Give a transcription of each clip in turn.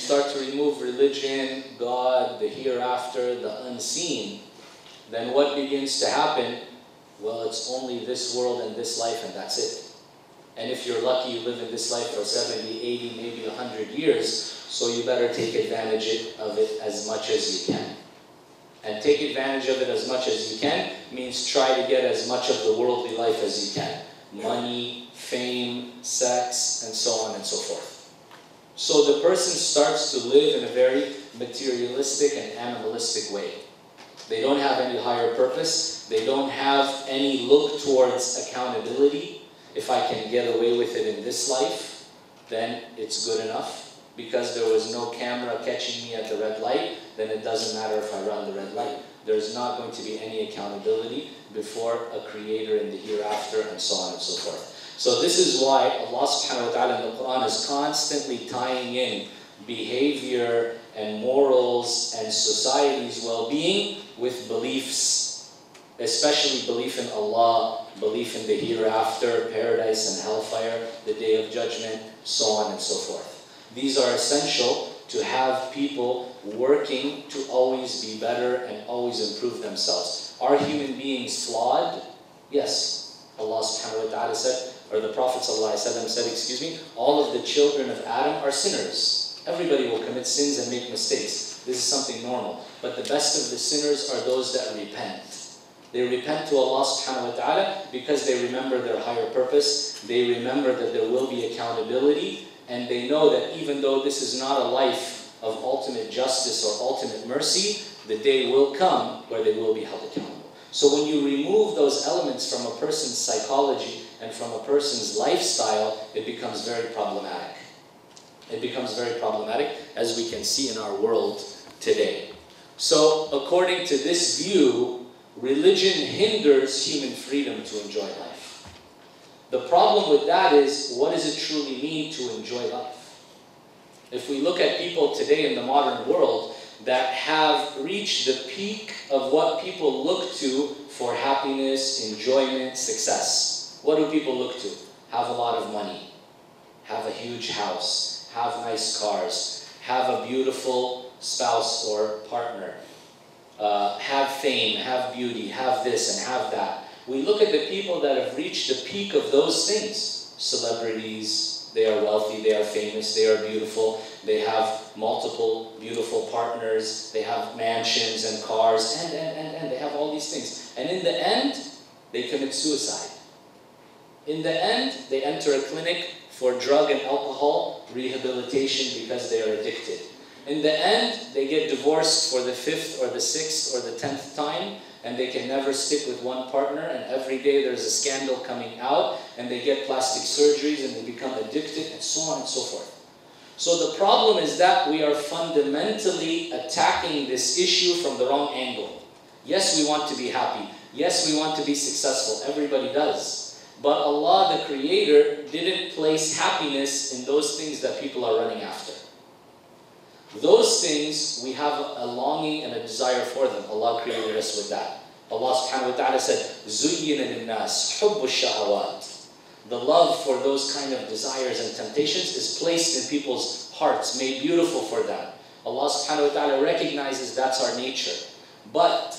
start to remove religion, God, the hereafter, the unseen, then what begins to happen? Well, it's only this world and this life, and that's it. And if you're lucky, you live in this life for 70, 80, maybe 100 years, so you better take advantage of it as much as you can. And take advantage of it as much as you can means try to get as much of the worldly life as you can. Money, fame, sex, and so on and so forth. So the person starts to live in a very materialistic and animalistic way. They don't have any higher purpose. They don't have any look towards accountability. If I can get away with it in this life, then it's good enough. Because there was no camera catching me at the red light, then it doesn't matter if I run the red light. There's not going to be any accountability before a creator in the hereafter, and so on and so forth. So this is why Allah subhanahu wa ta'ala in the Quran is constantly tying in behavior and morals and society's well-being with beliefs, especially belief in Allah, belief in the hereafter, paradise and hellfire, the day of judgment, so on and so forth. These are essential to have people working to always be better and always improve themselves. Are human beings flawed? Yes. Allah subhanahu wa ta'ala said, or the Prophet ﷺ said, excuse me, all of the children of Adam are sinners. Everybody will commit sins and make mistakes. This is something normal. But the best of the sinners are those that repent. They repent to Allah subhanahu wa ta'ala because they remember their higher purpose. They remember that there will be accountability. And they know that even though this is not a life of ultimate justice or ultimate mercy, the day will come where they will be held accountable. So when you remove those elements from a person's psychology and from a person's lifestyle, it becomes very problematic. It becomes very problematic, as we can see in our world today. So according to this view, religion hinders human freedom to enjoy life. The problem with that is, what does it truly mean to enjoy life? If we look at people today in the modern world that have reached the peak of what people look to for happiness, enjoyment, success. What do people look to? Have a lot of money, have a huge house, have nice cars, have a beautiful spouse or partner, have fame, have beauty, have this and have that. We look at the people that have reached the peak of those things. Celebrities, they are wealthy, they are famous, they are beautiful, they have multiple beautiful partners, they have mansions and cars, and they have all these things. And in the end, they commit suicide. In the end, they enter a clinic for drug and alcohol rehabilitation because they are addicted. In the end, they get divorced for the 5th or the 6th or the 10th time, and they can never stick with one partner, and every day there's a scandal coming out, and they get plastic surgeries, and they become addicted, and so on and so forth. So the problem is that we are fundamentally attacking this issue from the wrong angle. Yes, we want to be happy. Yes, we want to be successful. Everybody does. But Allah, the Creator, didn't place happiness in those things that people are running after. Those things, we have a longing and a desire for them. Allah created us with that. Allah subhanahu wa ta'ala said, زُيِّنَ لِلنَّاسِ حُبُّ الشَّهَوَاتِ. The love for those kind of desires and temptations is placed in people's hearts, made beautiful for them. Allah subhanahu wa ta'ala recognizes that's our nature. But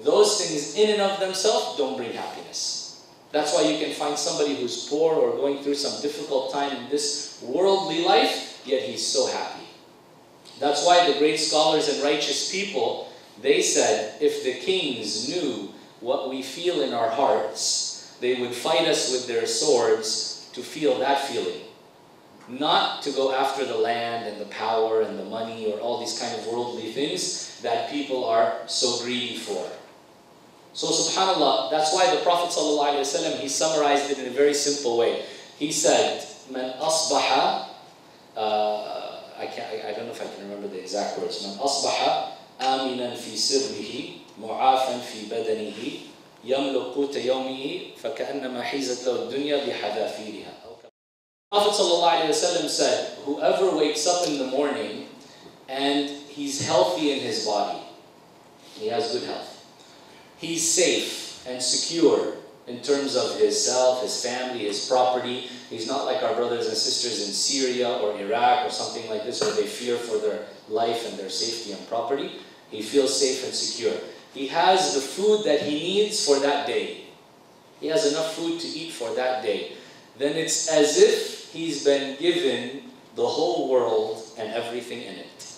those things in and of themselves don't bring happiness. That's why you can find somebody who's poor or going through some difficult time in this worldly life, yet he's so happy. That's why the great scholars and righteous people, they said, if the kings knew what we feel in our hearts, they would fight us with their swords to feel that feeling. Not to go after the land and the power and the money or all these kind of worldly things that people are so greedy for. So subhanAllah, that's why the Prophet ﷺ, he summarized it in a very simple way. He said, "Man asbaha," I don't know if I can remember the exact words. "Man asbaha aminan fi sirrihi, mu'afan fi badanihi, yamluk quta yawmihi, faka'annama hizat lahu ad-dunya bihadafiriha." Prophet ﷺ said, whoever wakes up in the morning and he's healthy in his body, he has good health, he's safe and secure in terms of himself, his family, his property. He's not like our brothers and sisters in Syria or Iraq or something like this where they fear for their life and their safety and property. He feels safe and secure. He has the food that he needs for that day. He has enough food to eat for that day. Then it's as if he's been given the whole world and everything in it.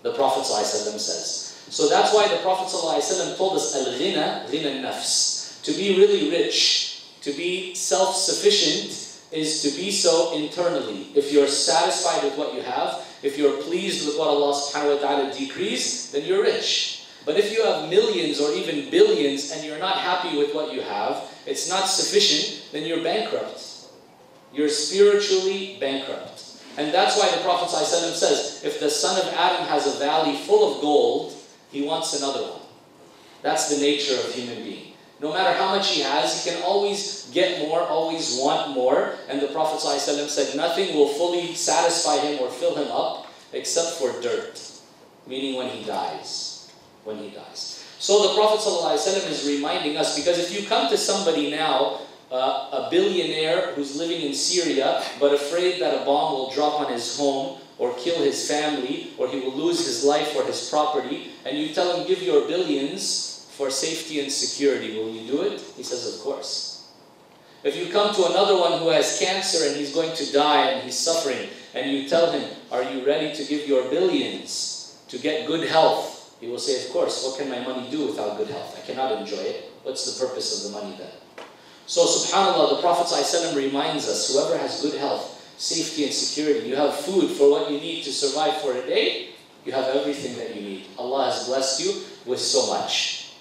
The Prophet ﷺ says. So that's why the Prophet ﷺ told us al-ghina, ghina nafs. To be really rich, to be self-sufficient, is to be so internally. If you're satisfied with what you have, if you're pleased with what Allah subhanahu wa ta'ala decrees, then you're rich. But if you have millions or even billions and you're not happy with what you have, it's not sufficient, then you're bankrupt. You're spiritually bankrupt. And that's why the Prophet ﷺ says, if the son of Adam has a valley full of gold, he wants another one. That's the nature of human being. No matter how much he has, he can always get more, always want more. And the Prophet ﷺ said, nothing will fully satisfy him or fill him up except for dirt. Meaning when he dies. When he dies. So the Prophet ﷺ is reminding us, because if you come to somebody now, a billionaire who's living in Syria, but afraid that a bomb will drop on his home, or kill his family, or he will lose his life or his property, and you tell him, give your billions for safety and security, will you do it? He says, of course. If you come to another one who has cancer and he's going to die and he's suffering, and you tell him, are you ready to give your billions to get good health? He will say, of course. What can my money do without good health? I cannot enjoy it. What's the purpose of the money then? So subhanAllah, the Prophet ﷺ reminds us, whoever has good health, safety and security, you have food for what you need to survive for a day, you have everything that you need. Allah has blessed you with so much.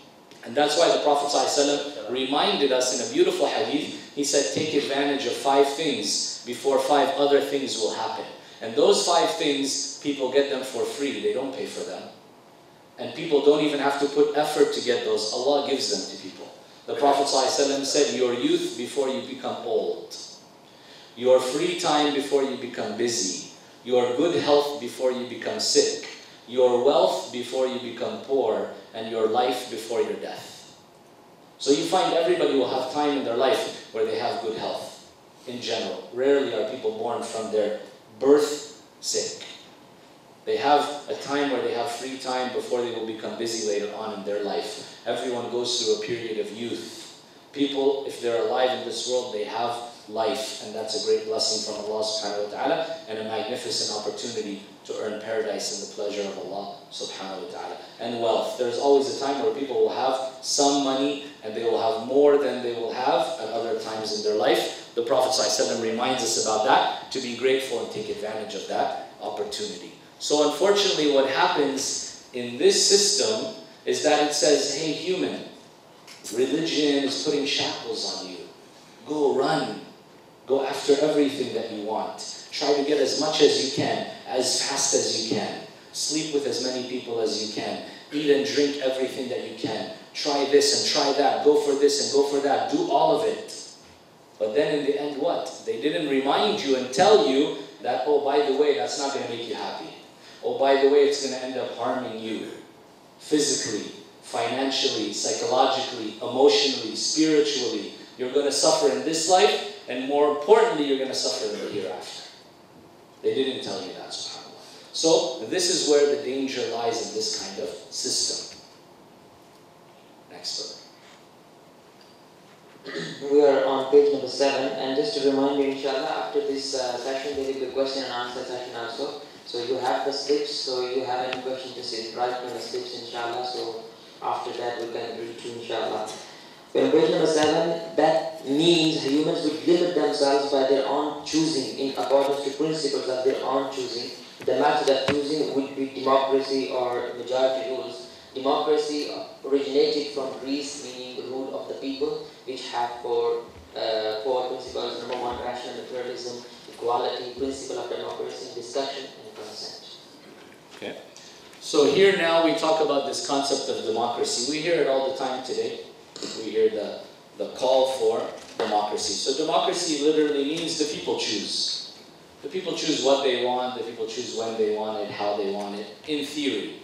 And that's why the Prophet ﷺ reminded us in a beautiful hadith, he said, take advantage of 5 things before 5 other things will happen. And those 5 things, people get them for free. They don't pay for them. And people don't even have to put effort to get those. Allah gives them to people. The Prophet ﷺ said, your youth before you become old. Your free time before you become busy. Your good health before you become sick. Your wealth before you become poor. And your life before your death. So you find everybody will have time in their life where they have good health. In general. Rarely are people born from their birth sick. They have a time where they have free time before they will become busy later on in their life. Everyone goes through a period of youth. People, if they're alive in this world, they have life. And that's a great blessing from Allah subhanahu wa ta'ala and a magnificent opportunity to earn paradise and the pleasure of Allah subhanahu wa ta'ala. And wealth. There's always a time where people will have some money and they will have more than they will have at other times in their life. The Prophet ﷺ reminds us about that, to be grateful and take advantage of that opportunity. So unfortunately what happens in this system is that it says, hey human, religion is putting shackles on you. Go run. Go after everything that you want. Try to get as much as you can, as fast as you can. Sleep with as many people as you can. Eat and drink everything that you can. Try this and try that. Go for this and go for that. Do all of it. But then in the end what? They didn't remind you and tell you that, oh, by the way, that's not going to make you happy. Oh, by the way, it's going to end up harming you. Physically, financially, psychologically, emotionally, spiritually. You're going to suffer in this life, and more importantly, you're going to suffer in the hereafter. They didn't tell you that, subhanAllah. So, this is where the danger lies in this kind of system. Next verse. We are on page number 7, and just to remind you, inshallah, after this session, there will be a question and answer session also. So you have the slips, so you have any question, just write on the slips, inshallah. So after that, we can read to inshallah. But on page number 7, that means humans would limit themselves by their own choosing, in accordance to principles of their own choosing. The method of choosing would be democracy or majority rules. Democracy originated from Greece, meaning the rule of the people, which have four principles. Number 1, rational pluralism, equality, principle of democracy, discussion, and consent. Okay. So here now we talk about this concept of democracy. We hear it all the time today. We hear the call for democracy. So democracy literally means the people choose. The people choose what they want, the people choose when they want it, how they want it, in theory.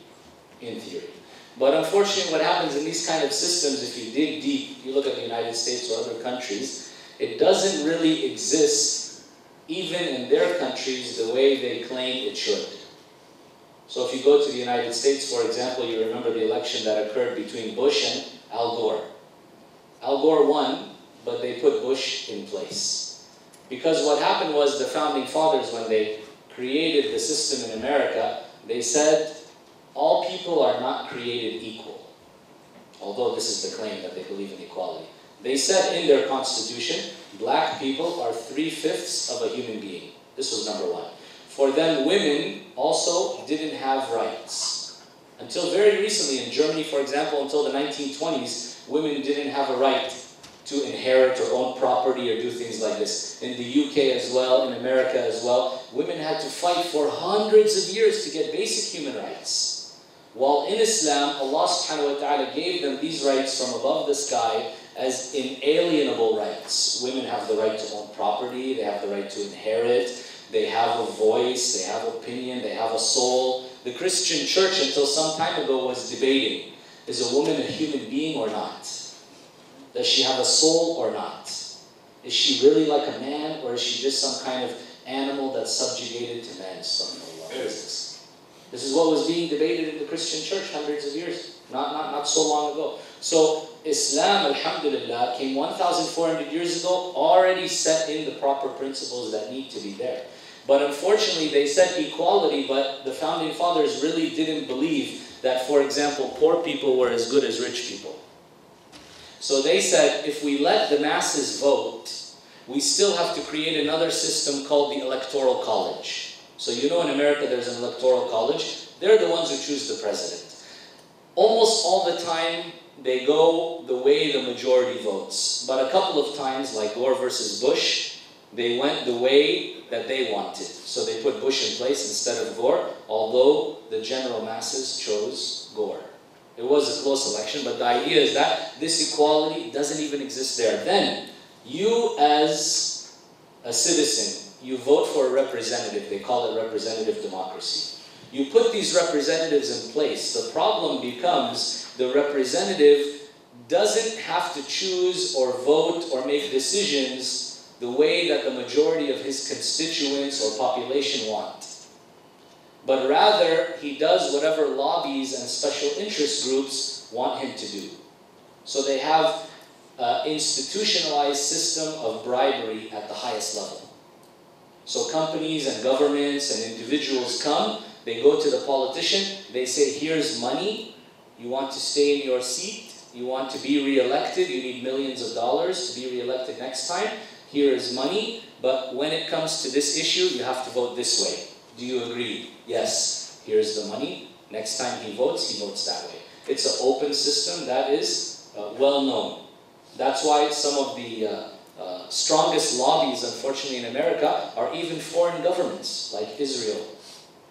In theory. But unfortunately, what happens in these kind of systems, if you dig deep, you look at the United States or other countries, it doesn't really exist, even in their countries, the way they claim it should. So if you go to the United States, for example, you remember the election that occurred between Bush and Al Gore. Al Gore won, but they put Bush in place. Because what happened was the founding fathers, when they created the system in America, they said, all people are not created equal. Although this is the claim that they believe in equality. They said in their constitution, black people are 3/5 of a human being. This was number one. For them, women also didn't have rights. Until very recently, in Germany, for example, until the 1920s, women didn't have a right to inherit or own property or do things like this. In the UK as well, in America as well, women had to fight for hundreds of years to get basic human rights. While in Islam, Allah subhanahu wa ta'ala gave them these rights from above the sky as inalienable rights. Women have the right to own property, they have the right to inherit, they have a voice, they have opinion, they have a soul. The Christian church until some time ago was debating, is a woman a human being or not? Does she have a soul or not? Is she really like a man, or is she just some kind of animal that's subjugated to man? What is this? This is what was being debated in the Christian church hundreds of years, not so long ago. So Islam, alhamdulillah, came 1,400 years ago, already set in the proper principles that need to be there. But unfortunately, they said equality, but the founding fathers really didn't believe that, for example, poor people were as good as rich people. So they said, if we let the masses vote, we still have to create another system called the Electoral College. So you know in America there's an Electoral College. They're the ones who choose the president. Almost all the time, they go the way the majority votes. But a couple of times, like Gore versus Bush, they went the way that they wanted. So they put Bush in place instead of Gore, although the general masses chose Gore. It was a close election, but the idea is that this equality doesn't even exist there. Then, you as a citizen, you vote for a representative. They call it representative democracy. You put these representatives in place. The problem becomes the representative doesn't have to choose or vote or make decisions the way that the majority of his constituents or population want. But rather, he does whatever lobbies and special interest groups want him to do. So they have an institutionalized system of bribery at the highest level. So companies and governments and individuals come, they go to the politician, they say, here's money, you want to stay in your seat, you want to be re-elected, you need millions of dollars to be re-elected next time, here is money, but when it comes to this issue, you have to vote this way. Do you agree? Yes. Here's the money, next time he votes that way. It's an open system that is well known. That's why some of the strongest lobbies, unfortunately, in America are even foreign governments, like Israel.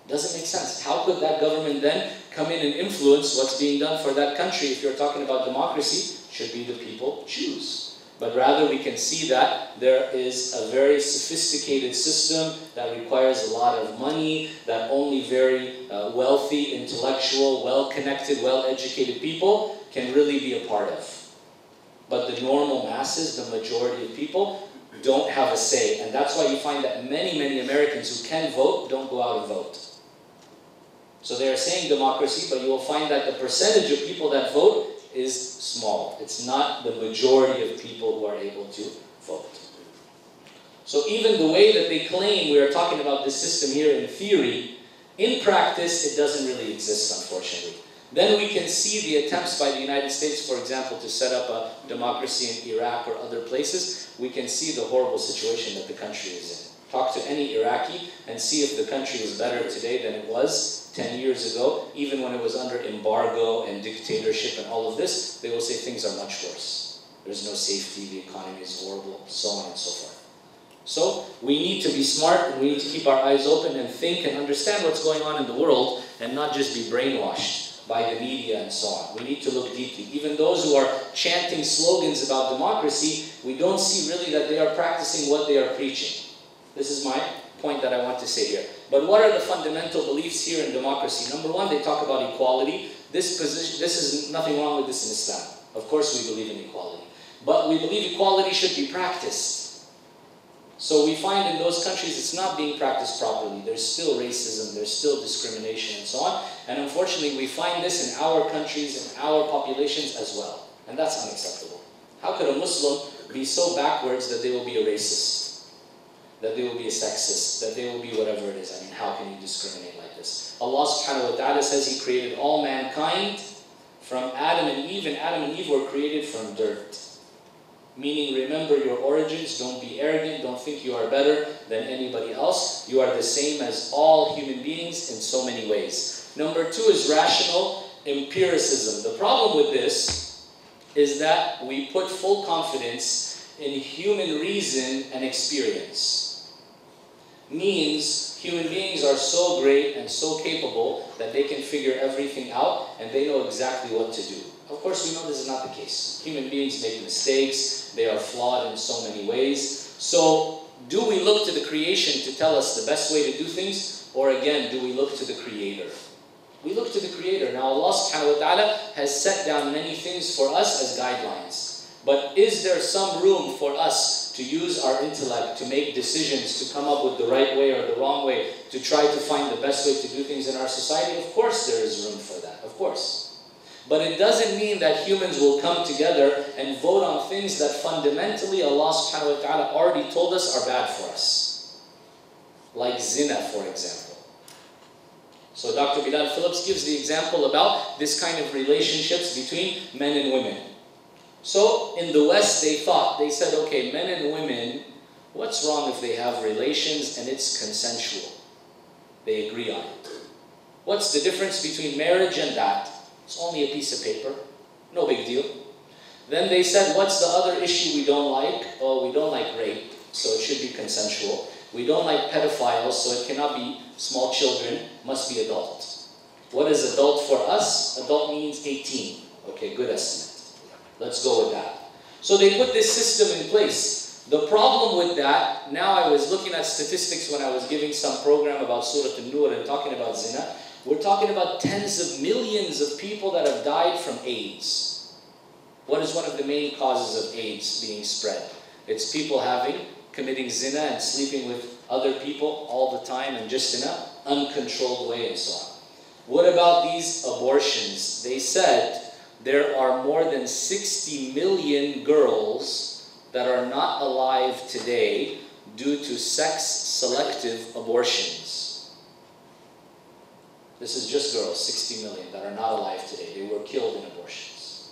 Doesn't make sense. How could that government then come in and influence what's being done for that country? If you're talking about democracy, should be the people choose. But rather we can see that there is a very sophisticated system that requires a lot of money, that only very wealthy, intellectual, well-connected, well-educated people can really be a part of. But the normal masses, the majority of people, don't have a say. And that's why you find that many, many Americans who can vote don't go out and vote. So they are saying democracy, but you will find that the percentage of people that vote is small. It's not the majority of people who are able to vote. So even the way that they claim we are talking about this system here in theory, in practice it doesn't really exist, unfortunately. Then we can see the attempts by the United States, for example, to set up a democracy in Iraq or other places. We can see the horrible situation that the country is in. Talk to any Iraqi and see if the country is better today than it was 10 years ago. Even when it was under embargo and dictatorship and all of this, they will say things are much worse. There's no safety, the economy is horrible, so on and so forth. So we need to be smart and we need to keep our eyes open and think and understand what's going on in the world and not just be brainwashed by the media and so on. We need to look deeply. Even those who are chanting slogans about democracy, we don't see really that they are practicing what they are preaching. This is my point that I want to say here. But what are the fundamental beliefs here in democracy? Number one, they talk about equality. This is nothing wrong with this in Islam. Of course we believe in equality. But we believe equality should be practiced. So we find in those countries it's not being practiced properly. There's still racism, there's still discrimination and so on. And unfortunately we find this in our countries and our populations as well. And that's unacceptable. How could a Muslim be so backwards that they will be a racist? That they will be a sexist? That they will be whatever it is? I mean, how can you discriminate like this? Allah subhanahu wa ta'ala says He created all mankind from Adam and Eve, and Adam and Eve were created from dirt. Meaning, remember your origins, don't be arrogant, don't think you are better than anybody else. You are the same as all human beings in so many ways. Number two is rational empiricism. The problem with this is that we put full confidence in human reason and experience. Means human beings are so great and so capable that they can figure everything out and they know exactly what to do. Of course, we know this is not the case. Human beings make mistakes. They are flawed in so many ways. So, do we look to the creation to tell us the best way to do things? Or again, do we look to the Creator? We look to the Creator. Now, Allah subhanahu wa ta'ala has set down many things for us as guidelines. But is there some room for us to use our intellect to make decisions, to come up with the right way or the wrong way, to try to find the best way to do things in our society? Of course there is room for that. Of course. But it doesn't mean that humans will come together and vote on things that fundamentally Allah subhanahu wa ta'ala already told us are bad for us. Like zina, for example. So Dr. Bilal Phillips gives the example about this kind of relationships between men and women. So in the West they said, okay, men and women, what's wrong if they have relations and it's consensual? They agree on it. What's the difference between marriage and that? It's only a piece of paper. No big deal. Then they said, what's the other issue we don't like? Oh, we don't like rape, so it should be consensual. We don't like pedophiles, so it cannot be small children, must be adult. What is adult for us? Adult means 18. Okay, good estimate. Let's go with that. So they put this system in place. The problem with that, now I was looking at statistics when I was giving some program about Surah An-Nur and talking about zina. We're talking about tens of millions of people that have died from AIDS. What is one of the main causes of AIDS being spread? It's people committing zina and sleeping with other people all the time and just in an uncontrolled way and so on. What about these abortions? They said there are more than 60 million girls that are not alive today due to sex-selective abortions. This is just girls, 60 million, that are not alive today. They were killed in abortions.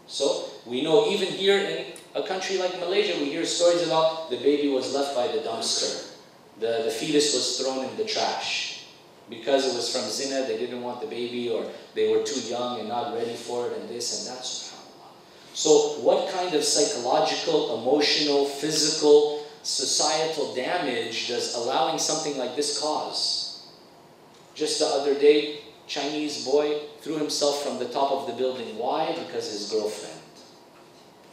So, we know even here in a country like Malaysia, we hear stories about the baby was left by the dumpster. The fetus was thrown in the trash. Because it was from zina, they didn't want the baby, or they were too young and not ready for it, and this and that, subhanAllah. So, what kind of psychological, emotional, physical, societal damage does allowing something like this cause? Just the other day, Chinese boy threw himself from the top of the building. Why? Because his girlfriend.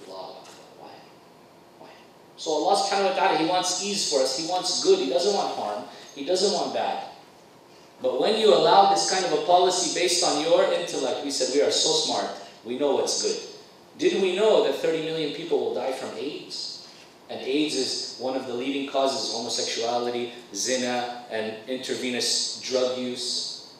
Allah, why? Why? So Allah subhanahu wa ta'ala, He wants ease for us. He wants good. He doesn't want harm. He doesn't want bad. But when you allow this kind of a policy based on your intellect, we said we are so smart. We know what's good. Did we know that 30 million people will die from AIDS? And AIDS is one of the leading causes of homosexuality, zina, and intravenous drug use.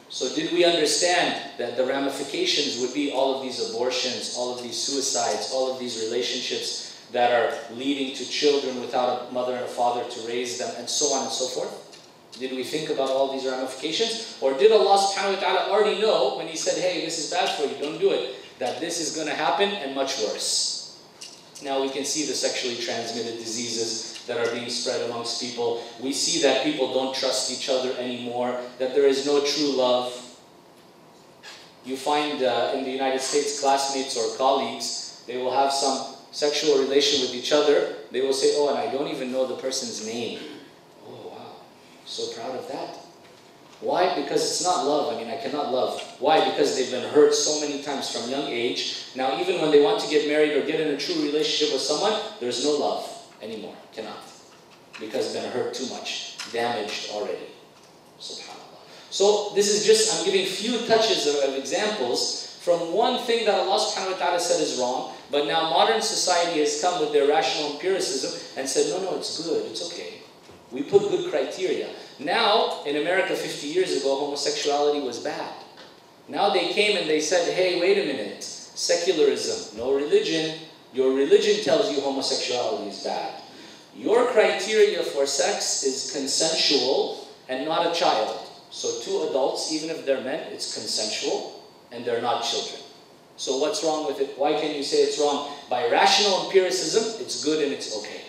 So did we understand that the ramifications would be all of these abortions, all of these suicides, all of these relationships that are leading to children without a mother and a father to raise them, and so on and so forth? Did we think about all these ramifications? Or did Allah subhanahu wa ta'ala already know when He said, hey, this is bad for you, don't do it, that this is going to happen and much worse? Now we can see the sexually transmitted diseases that are being spread amongst people. We see that people don't trust each other anymore, that there is no true love. You find in the United States, classmates or colleagues, they will have some sexual relation with each other. They will say, oh, and I don't even know the person's name. Oh, wow, so proud of that. Why? Because it's not love. I mean, I cannot love. Why? Because they've been hurt so many times from young age. Now, even when they want to get married or get in a true relationship with someone, there's no love anymore. Cannot. Because they've been hurt too much. damaged already. Subhanallah. So this is just, I'm giving few touches of examples from one thing that Allah subhanahu wa ta'ala said is wrong, but now modern society has come with their rational empiricism and said, no, it's good, it's okay. We put good criteria. Now, in America 50 years ago, homosexuality was bad. Now they came and they said, hey, wait a minute, secularism, no religion. Your religion tells you homosexuality is bad. Your criteria for sex is consensual and not a child. So two adults, even if they're men, it's consensual and they're not children. So what's wrong with it? Why can you say it's wrong? By rational empiricism, it's good and it's okay.